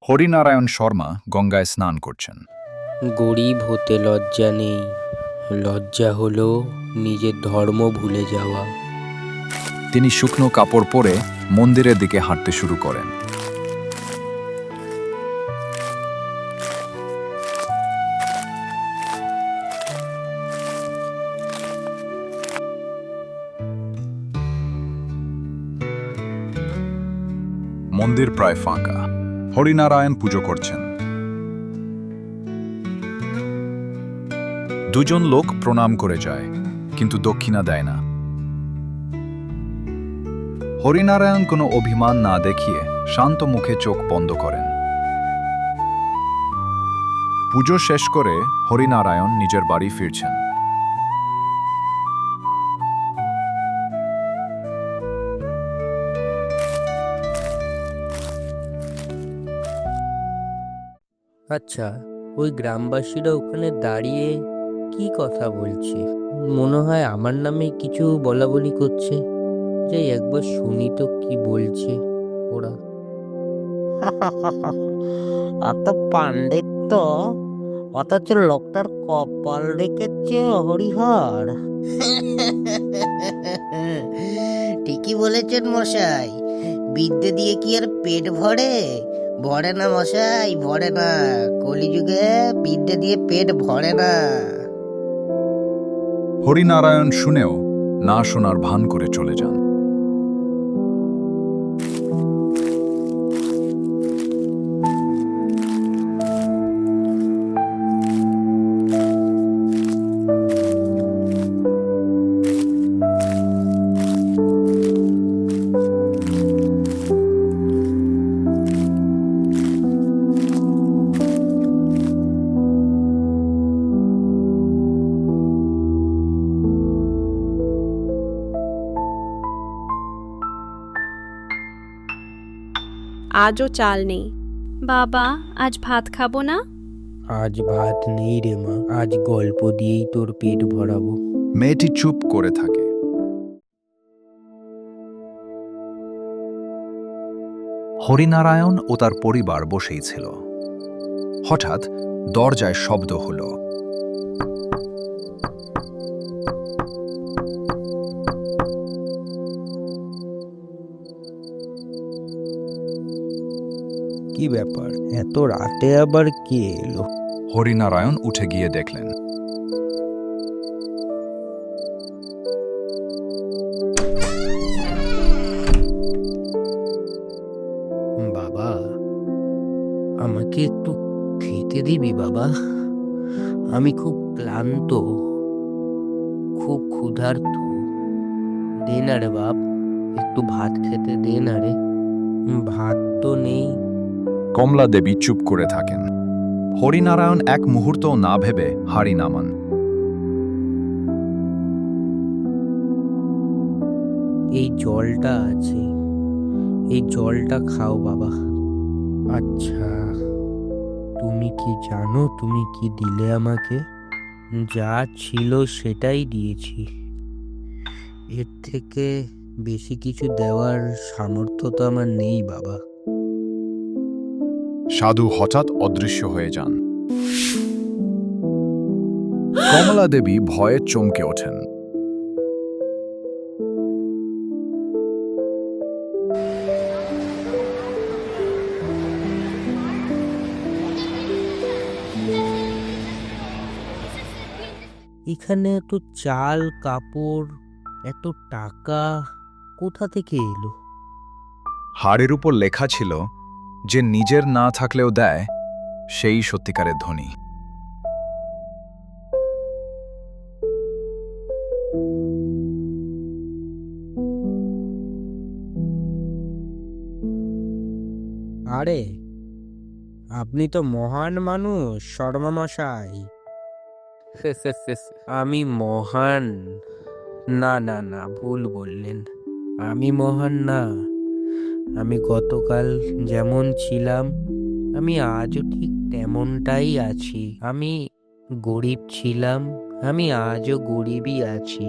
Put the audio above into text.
হরিনারায়ণ শর্মা গঙ্গায় স্নান করছেন। গরিব হতে লজ্জা নেই, লজ্জা হলো নিজের ধর্ম ভুলে যাওয়া। তিনি শুকনো কাপড় পরে মন্দিরের দিকে হাঁটতে শুরু করেন। মন্দির প্রায় ফাঁকা। হরিনারায়ণ পুজো করছেন। দুজন লোক প্রণাম করে যায়, কিন্তু দক্ষিণা দেয় না। হরিনারায়ণ কোনো অভিমান না দেখিয়ে শান্ত মুখে চোখ বন্ধ করেন। পুজো শেষ করে হরিনারায়ণ নিজের বাড়ি ফিরছেন। আচ্ছা, ওই গ্রামবাসীরা ওখানে দাঁড়িয়ে কি কথা বলছে? মনে হয় আমার নামে কিছু বলাবলি করছে। যাই একবার শুনি তো কি বলছে ওরা। অত পাণ্ডিত্য, অথচ লোকটার কপাল রেখেছে হরিহর। ঠিকই বলেছেন মশাই, বিদ্যে দিয়ে কি আর পেট ভরে? ভরে না মশাই, ভরে না। কলিযুগে বিদ্যে দিয়ে পেট ভরে না। হরিনারায়ণ শুনেও না শোনার ভান করে চলে যান। আজও চাল নেই। বাবা, আজ ভাত খাবো না। আজ ভাত নেই রে মা, আজ গল্প দিয়েই তোর পেট ভরাবো। মেয়েটি চুপ করে থাকে। হরিনারায়ণ ও তার পরিবার বসেই ছিল। হঠাৎ দরজায় শব্দ হলো। কি ব্যাপার, এত রাতে আবার কে এলো? হরিনারায়ণ উঠে গিয়ে দেখলেন বাবা, আমাকে একটু খেতে দিবি বাবা? আমি খুব ক্লান্ত, খুব ক্ষুধার্ত। দে না রে বাপ, একটু ভাত খেতে দে না রে। ভাত তো নেই। কমলা দেবী চুপ করে থাকেন। হরিনারায়ণ এক মুহূর্ত না ভেবে হাড়ি নামান। এই জলটা আছে, এই জলটা খাও বাবা। আচ্ছা, তুমি কি জানো তুমি কি দিলে আমাকে? যা ছিল সেটাই দিয়েছি। এর থেকে বেশি কিছু দেওয়ার সামর্থ্য তো আমার নেই বাবা। সাধু হঠাৎ অদৃশ্য হয়ে যান। কমলা দেবী ভয়ে চমকে ওঠেন। এখানে এত চাল কাপড়, এত টাকা কোথা থেকে এলো? হাড়ের উপর লেখা ছিল, যে নিজের না থাকলেও দেয় সেই সত্যিকারের ধনী। আরে, আপনি তো মহান মানুষ শর্মা মশাই। আমি মহান? না না না, ভুল বললেন। আমি মহান না। আমি গতকাল যেমন ছিলাম, আমি আজও ঠিক তেমনটাই আছি। আমি গরিব ছিলাম, আমি আজও গরিবই আছি।